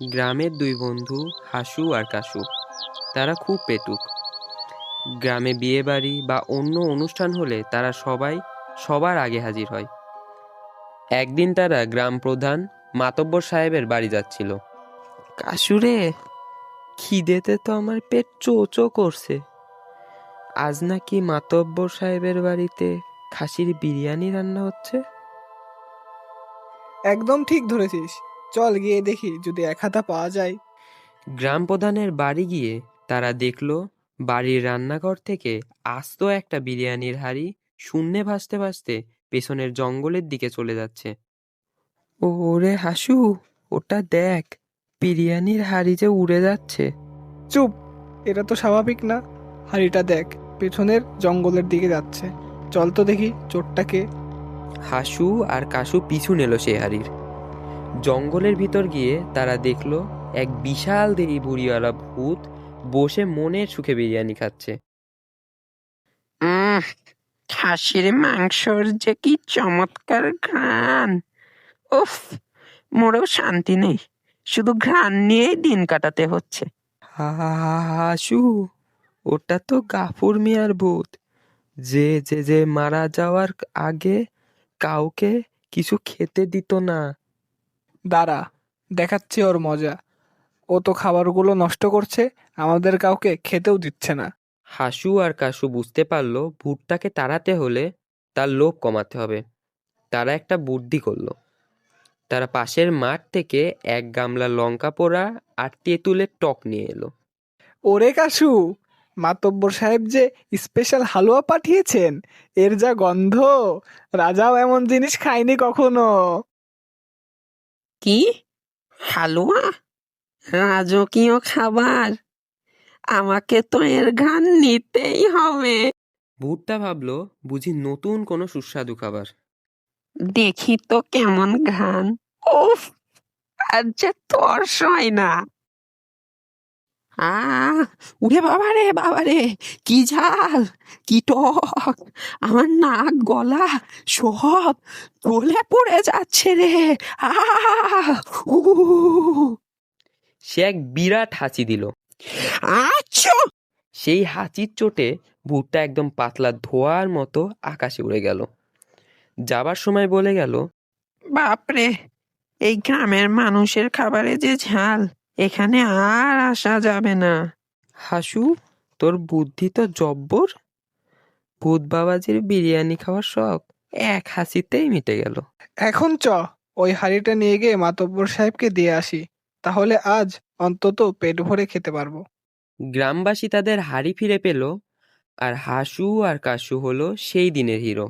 গ্রামের দুই বন্ধু হাসু আর কাসু, তারা খুব পেটুক। গ্রামে বিয়ে বাড়ি বা অন্য অনুষ্ঠান হলে তারা সবাই সবার আগে হাজির হয়। একদিন তারা গ্রাম প্রধান মাতব্বর সাহেবের বাড়ি যাচ্ছিল। কাসুরে, খিদেতে তো আমার পেট চো চো করছে। আজ নাকি মাতব্বর সাহেবের বাড়িতে খাসির বিরিয়ানি রান্না হচ্ছে। একদম ঠিক ধরেছিস। চল গিয়ে দেখি যদি এক হাতা পাওয়া যায়। গ্রাম প্রধানের বাড়ি গিয়ে তারা দেখল বাড়ির রান্নাঘর থেকে আস্ত একটা বিরিয়ানির হাঁড়ি শূন্যে ভাসতে ভাসতে পেছনের জঙ্গলের দিকে চলে যাচ্ছে। ওরে হাসু, ওটা দেখ, বিরিয়ানির হাঁড়ি যে উড়ে যাচ্ছে। চুপ, এটা তো স্বাভাবিক না। হাড়িটা দেখ, পেছনের জঙ্গলের দিকে যাচ্ছে। চল তো দেখি চোরটাকে। হাসু আর কাসু পিছু নিল সেই হাঁড়ির। জঙ্গলের ভিতর গিয়ে তারা দেখল এক বিশাল দেহি বুড়িওয়ালা ভূত বসে মনের সুখে বিরিয়ানি খাচ্ছে। খাসির মাংসর যে কি চমৎকার ঘ্রাণ! উফ, মোরেও শান্তি নেই, শুধু ঘ্রাণ নিয়েই দিন কাটাতে হচ্ছে। হাসু, ওটা তো গাফুর মিয়ার ভূত, যে যে যে মারা যাওয়ার আগে কাউকে কিছু খেতে দিত না। দাঁড়া, দেখাচ্ছি ওর মজা। ও তো খাবারগুলো নষ্ট করছে, আমাদের কাউকে খেতেও দিচ্ছে না। হাসু আর কাসু বুঝতে পারল ভূতটাকে তাড়াতে হলে তার লোভ কমাতে হবে। তারা একটা বুদ্ধি করলো। তারা পাশের মাঠ থেকে এক গামলা লঙ্কা পোড়া আর তেঁতুলের টক নিয়ে এলো। ওরে কাসু, মাতব্বর সাহেব যে স্পেশাল হালুয়া পাঠিয়েছেন, এর যা গন্ধ! রাজাও এমন জিনিস খায়নি কখনো। কি হালুয়া? রাজকীয় খাবার! আমাকে তো এর ঘ্রাণ নিতেই হবে। ভূতটা ভাবলো বুঝি নতুন কোনো সুস্বাদু খাবার। দেখি তো কেমন ঘ্রাণ! উফ, আর যে তর্স হয় না। উরে বাবারে বাবারে, কি ঝাল, কি টক! আমার নাক গলা সব জ্বলে পড়ে যাচ্ছে রে। আহ উ সে এক বিরাট হাঁচি দিল। আচ্ছা, সেই হাঁচির চোটে ভূতটা একদম পাতলা ধোঁয়ার মতো আকাশে উড়ে গেল। যাবার সময় বলে গেল, বাপরে, এই গ্রামের মানুষের খাবারে যে ঝাল, এখানে আর আসা যাবে না। হাসু, তোর বুদ্ধি তো জব্বর। ভূত বাবাজির বিরিয়ানি খাওয়ার শখ এক হাসিতেই মিটে গেল। এখন ওই হাঁড়িটা নিয়ে গিয়ে মাতব্বর সাহেবকে দিয়ে আসি, তাহলে আজ অন্তত পেট ভরে খেতে পারবো। গ্রামবাসী তাদের হাড়ি ফিরে পেল, আর হাসু আর কাসু হলো সেই দিনের হিরো।